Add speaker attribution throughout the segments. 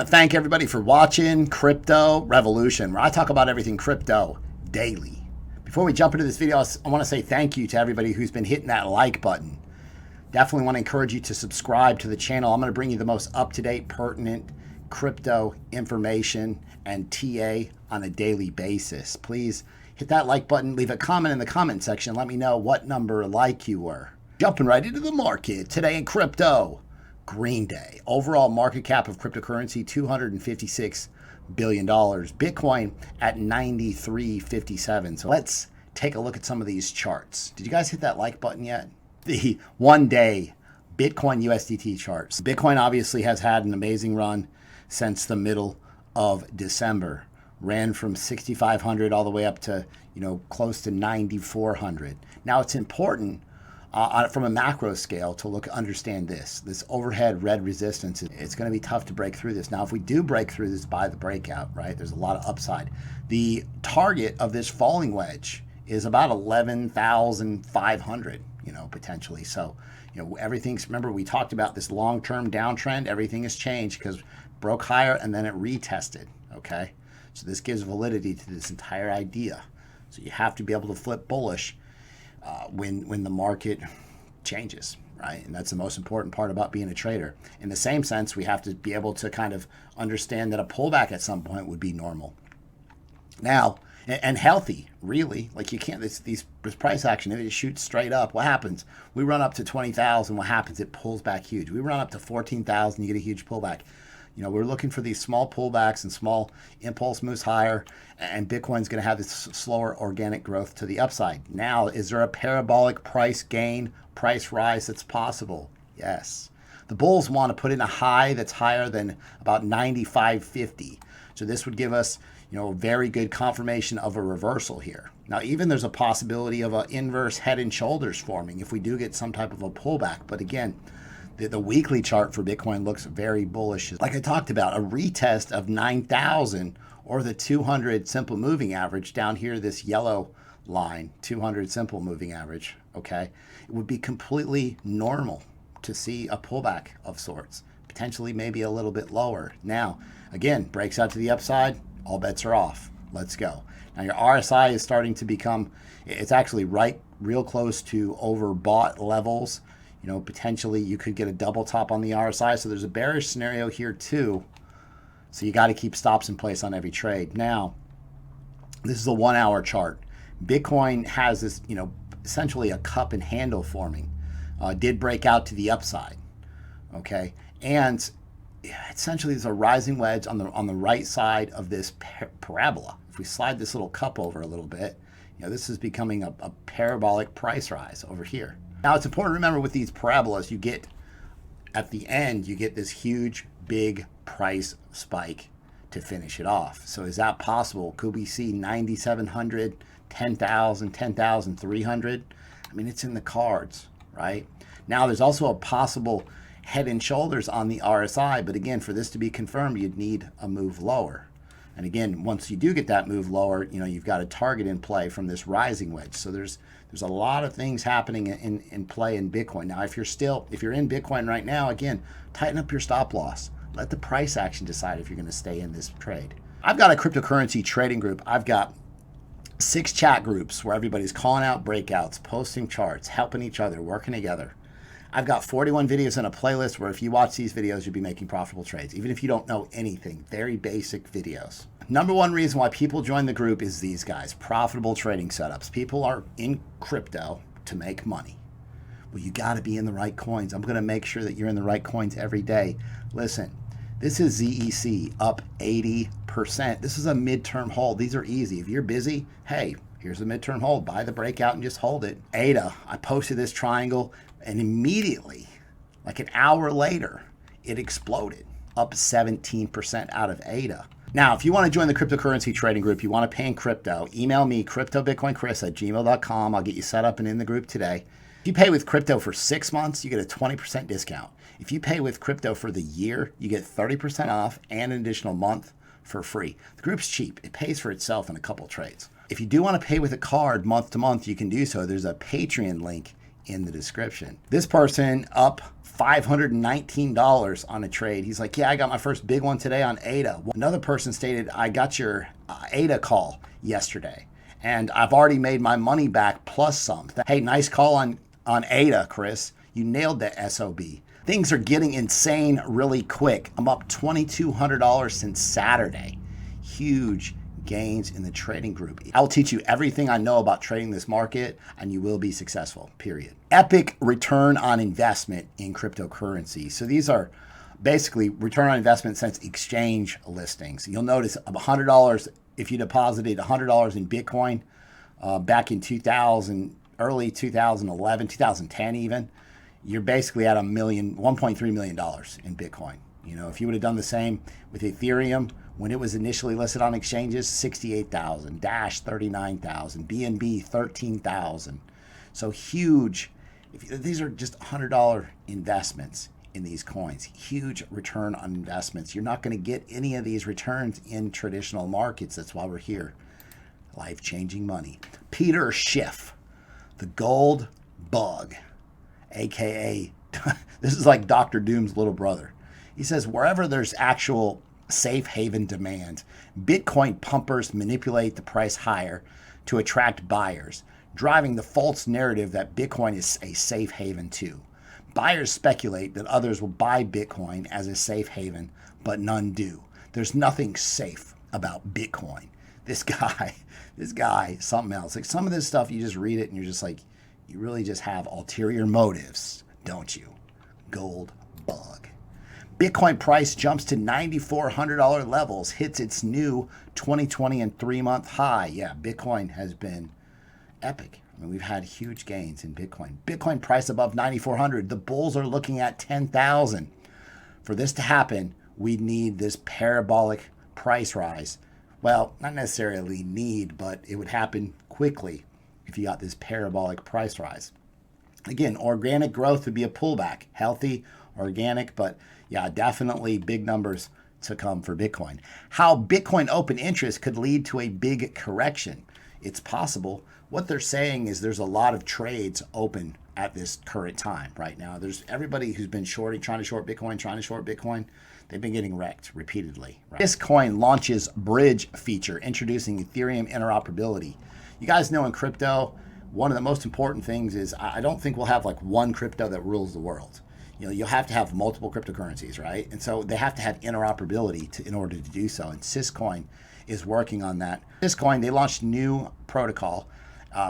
Speaker 1: want to thank everybody for watching Crypto Revolution, where I talk about everything crypto daily. Before we jump into this video, I want to say thank you to everybody who's been hitting that like button. Definitely want to encourage you to subscribe to the channel. I'm going to bring you the most up-to-date, pertinent crypto information and TA on a daily basis. Please hit that like button, leave a comment in the comment section. Let me know what number like you were. Jumping right into the market today in crypto. Green day. Overall market cap of cryptocurrency, $256 billion. Bitcoin at 93.57. So let's take a look at some of these charts. Did you guys hit that like button yet? The one-day Bitcoin USDT charts. Bitcoin obviously has had an amazing run since the middle of December. Ran from 6,500 all the way up to, close to 9,400. Now it's important from a macro scale to understand this overhead red resistance. It's going to be tough to break through this. Now, if we do break through this by the breakout, right, there's a lot of upside. The target of this falling wedge is about 11,500, potentially. So, everything's, remember we talked about this long-term downtrend. Everything has changed because broke higher and then it retested, okay? So this gives validity to this entire idea. So you have to be able to flip bullish when the market changes, right? And that's the most important part about being a trader. In the same sense, we have to be able to kind of understand that a pullback at some point would be normal. Now, and healthy, really. Like you can't, this price action, if it shoots straight up, what happens? We run up to 20,000, what happens? It pulls back huge. We run up to 14,000, you get a huge pullback. We're looking for these small pullbacks and small impulse moves higher, and Bitcoin's going to have this slower organic growth to the upside. Now, is there a parabolic price gain, price rise that's possible? Yes. The bulls want to put in a high that's higher than about 95.50. So this would give us, a very good confirmation of a reversal here. Now, even there's a possibility of an inverse head and shoulders forming if we do get some type of a pullback. But again, the weekly chart for Bitcoin looks very bullish. Like I talked about, a retest of 9,000 or the 200 simple moving average down here, this yellow line, 200 simple moving average, okay? It would be completely normal to see a pullback of sorts, potentially maybe a little bit lower. Now, again, breaks out to the upside, all bets are off. Let's go. Now your RSI is starting to become, it's actually real close to overbought levels. Potentially you could get a double top on the RSI. So there's a bearish scenario here too. So you got to keep stops in place on every trade. Now, this is a 1 hour chart. Bitcoin has this, essentially a cup and handle forming. Did break out to the upside. Okay. And essentially there's a rising wedge on the right side of this parabola. If we slide this little cup over a little bit, this is becoming a parabolic price rise over here. Now, it's important to remember with these parabolas, you get, at the end, you get this huge, big price spike to finish it off. So is that possible? Could we see 9,700, 10,000, 10,300? I mean, it's in the cards, right? Now, there's also a possible head and shoulders on the RSI. But again, for this to be confirmed, you'd need a move lower. And again, once you do get that move lower, you've got a target in play from this rising wedge. So there's a lot of things happening in play in Bitcoin. Now, if you're in Bitcoin right now, again, tighten up your stop loss. Let the price action decide if you're going to stay in this trade. I've got a cryptocurrency trading group. I've got 6 chat groups where everybody's calling out breakouts, posting charts, helping each other, working together. I've got 41 videos in a playlist where if you watch these videos, you'll be making profitable trades, even if you don't know anything. Very basic videos. Number one reason why people join the group is these guys, profitable trading setups. People are in crypto to make money. Well, you got to be in the right coins. I'm going to make sure that you're in the right coins every day. Listen, this is ZEC up 80%. This is a midterm hold. These are easy. If you're busy, hey, here's a midterm hold. Buy the breakout and just hold it. ADA, I posted this triangle and immediately, like an hour later, it exploded up 17% out of ADA. Now, if you want to join the cryptocurrency trading group, you want to pay in crypto, email me, cryptobitcoinchris@gmail.com. I'll get you set up and in the group today. If you pay with crypto for 6 months, you get a 20% discount. If you pay with crypto for the year, you get 30% off and an additional month for free. The group's cheap. It pays for itself in a couple trades. If you do want to pay with a card month to month, you can do so. There's a Patreon link in the description. This person up $519 on a trade. He's like, yeah, I got my first big one today on ADA. Another person stated, I got your ADA call yesterday and I've already made my money back plus some. Hey, nice call on ADA, Chris. You nailed the SOB. Things are getting insane really quick. I'm up $2,200 since Saturday. Huge gains in the trading group. I'll teach you everything I know about trading this market and you will be successful, period. Epic return on investment in cryptocurrency. So these are basically return on investment since exchange listings. You'll notice $100, if you deposited $100 in Bitcoin back in 2000, early 2011, 2010 even, you're basically at $1.3 million in Bitcoin. You know, if you would have done the same with Ethereum, when it was initially listed on exchanges, 68,000, Dash 39,000, BNB 13,000. So huge. These are just $100 investments in these coins. Huge return on investments. You're not going to get any of these returns in traditional markets. That's why we're here. Life-changing money. Peter Schiff, the gold bug, aka this is like Dr. Doom's little brother. He says, wherever there's actual safe haven demand, Bitcoin pumpers manipulate the price higher to attract buyers, driving the false narrative that Bitcoin is a safe haven too. Buyers speculate that others will buy Bitcoin as a safe haven, but none do. There's nothing safe about Bitcoin. This guy, something else. Like some of this stuff, you just read it and you're just like, you really just have ulterior motives, don't you? Gold bug. Bitcoin price jumps to $9,400 levels, hits its new 2020 and 3-month high. Yeah, Bitcoin has been epic. I mean, we've had huge gains in Bitcoin. Bitcoin price above 9,400. The bulls are looking at 10,000. For this to happen, we need this parabolic price rise. Well, not necessarily need, but it would happen quickly if you got this parabolic price rise. Again, organic growth would be a pullback. Healthy, organic, but yeah, definitely big numbers to come for Bitcoin. How Bitcoin open interest could lead to a big correction. It's possible. What they're saying is there's a lot of trades open at this current time right now. There's everybody who's been shorting, trying to short Bitcoin, they've been getting wrecked repeatedly. Right? Syscoin launches bridge feature, introducing Ethereum interoperability. You guys know in crypto, one of the most important things is I don't think we'll have like one crypto that rules the world. You know, you'll have to have multiple cryptocurrencies, right? And so they have to have interoperability in order to do so. And Syscoin is working on that. Syscoin, they launched a new protocol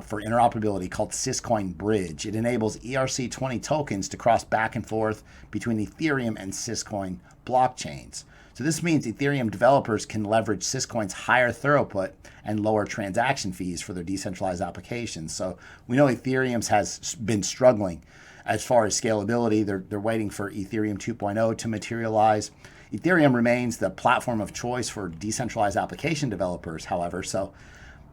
Speaker 1: for interoperability called Syscoin Bridge. It enables ERC20 tokens to cross back and forth between Ethereum and Syscoin blockchains. So this means Ethereum developers can leverage Syscoin's higher throughput and lower transaction fees for their decentralized applications. So we know Ethereum has been struggling as far as scalability. They're waiting for Ethereum 2.0 to materialize. Ethereum remains the platform of choice for decentralized application developers, however. So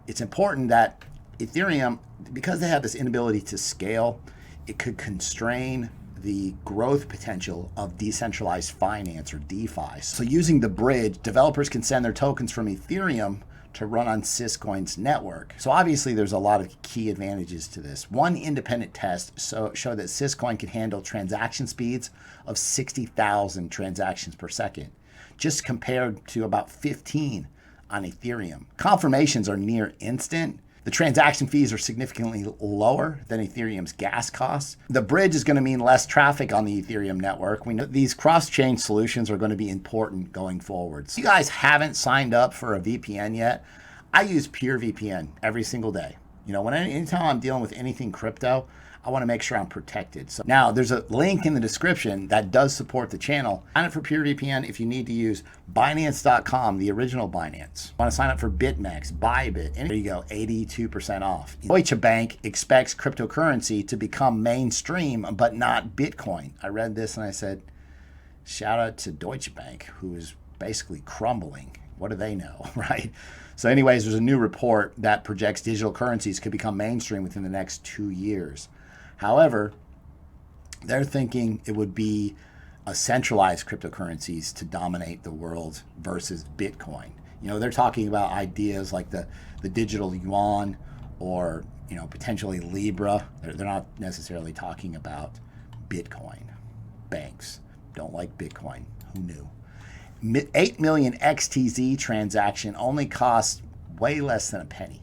Speaker 1: it's important that Ethereum, because they have this inability to scale, it could constrain the growth potential of decentralized finance or DeFi. So using the bridge, developers can send their tokens from Ethereum to run on Syscoin's network. So obviously there's a lot of key advantages to this. One independent test showed that Syscoin can handle transaction speeds of 60,000 transactions per second, just compared to about 15 on Ethereum. Confirmations are near instant. The transaction fees are significantly lower than Ethereum's gas costs. The bridge is going to mean less traffic on the Ethereum network. We know these cross-chain solutions are going to be important going forward. So if you guys haven't signed up for a VPN yet, I use PureVPN every single day. You know, anytime I'm dealing with anything crypto, I want to make sure I'm protected. So now there's a link in the description that does support the channel. Sign up for PureVPN if you need to use Binance.com, the original Binance. Want to sign up for BitMEX, Bybit, and there you go, 82% off. Deutsche Bank expects cryptocurrency to become mainstream, but not Bitcoin. I read this and I said, shout out to Deutsche Bank, who is basically crumbling. What do they know, right? So anyways, there's a new report that projects digital currencies could become mainstream within the next 2 years. However, they're thinking it would be a centralized cryptocurrencies to dominate the world versus Bitcoin. You know, they're talking about ideas like the digital yuan or potentially Libra. They're not necessarily talking about Bitcoin. Banks don't like Bitcoin. Who knew? 8 million XTZ transaction only costs way less than a penny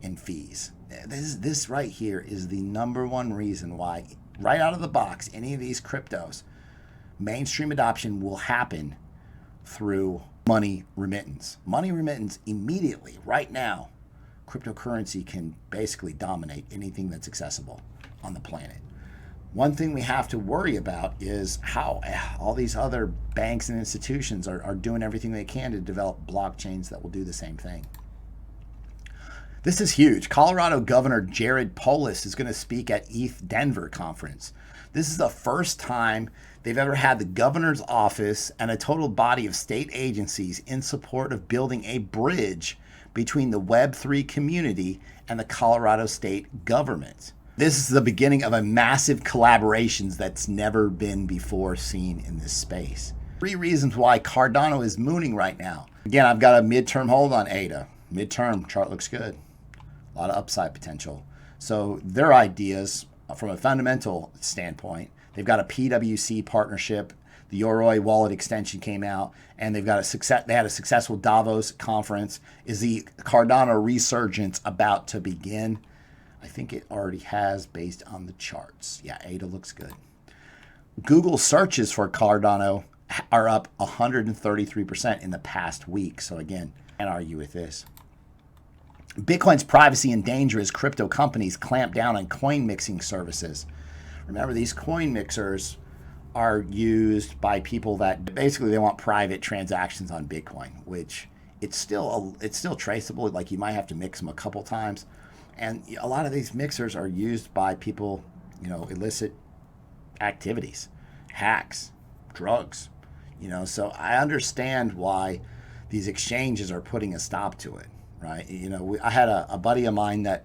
Speaker 1: in fees. This right here is the number one reason why, right out of the box, any of these cryptos, mainstream adoption will happen through money remittance. Money remittance immediately, right now, cryptocurrency can basically dominate anything that's accessible on the planet. One thing we have to worry about is how all these other banks and institutions are doing everything they can to develop blockchains that will do the same thing. This is huge. Colorado Governor Jared Polis is going to speak at ETH Denver conference. This is the first time they've ever had the governor's office and a total body of state agencies in support of building a bridge between the Web3 community and the Colorado state government. This is the beginning of a massive collaboration that's never been before seen in this space. 3 reasons why Cardano is mooning right now. Again, I've got a midterm hold on ADA. Midterm chart looks good. A lot of upside potential. So their ideas from a fundamental standpoint, they've got a PwC partnership. The Yoroi wallet extension came out, and they had a successful Davos conference. Is the Cardano resurgence about to begin? I think it already has based on the charts. Yeah, ADA looks good. Google searches for Cardano are up 133% in the past week. So again, can't argue with this. Bitcoin's privacy in danger as crypto companies clamp down on coin mixing services. Remember, these coin mixers are used by people that basically they want private transactions on Bitcoin, which it's still traceable. Like you might have to mix them a couple times. And a lot of these mixers are used by people, illicit activities, hacks, drugs, so I understand why these exchanges are putting a stop to it, right? I had a buddy of mine that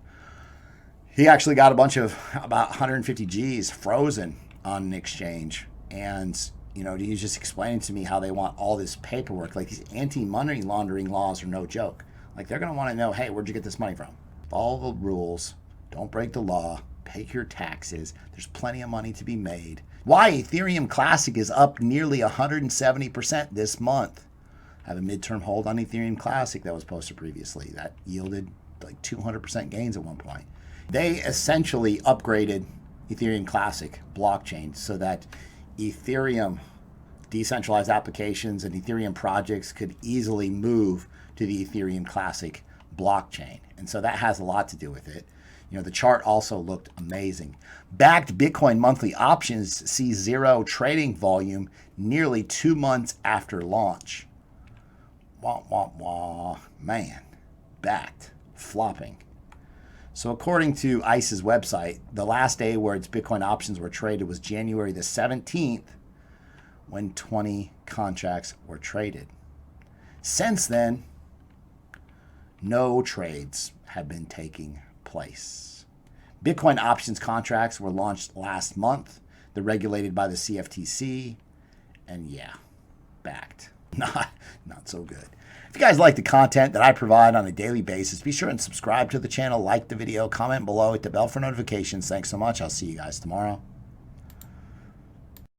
Speaker 1: he actually got a bunch of about 150 G's frozen on an exchange. And, he was just explaining to me how they want all this paperwork. Like these anti-money laundering laws are no joke. Like they're going to want to know, hey, where'd you get this money from? Follow the rules, don't break the law, pay your taxes. There's plenty of money to be made. Why Ethereum Classic is up nearly 170% this month. I have a midterm hold on Ethereum Classic that was posted previously. That yielded like 200% gains at one point. They essentially upgraded Ethereum Classic blockchain so that Ethereum decentralized applications and Ethereum projects could easily move to the Ethereum Classic blockchain. And so that has a lot to do with it. The chart also looked amazing. Bakkt Bitcoin monthly options see zero trading volume nearly 2 months after launch. Wah, wah, wah. Man, Bakkt flopping. So according to ICE's website, the last day where its Bitcoin options were traded was January the 17th, when 20 contracts were traded. Since then, no trades have been taking place. Bitcoin options contracts were launched last month. They're regulated by the CFTC. And yeah, Bakkt. Not so good. If you guys like the content that I provide on a daily basis, be sure and subscribe to the channel, like the video, comment below, hit the bell for notifications. Thanks so much. I'll see you guys tomorrow.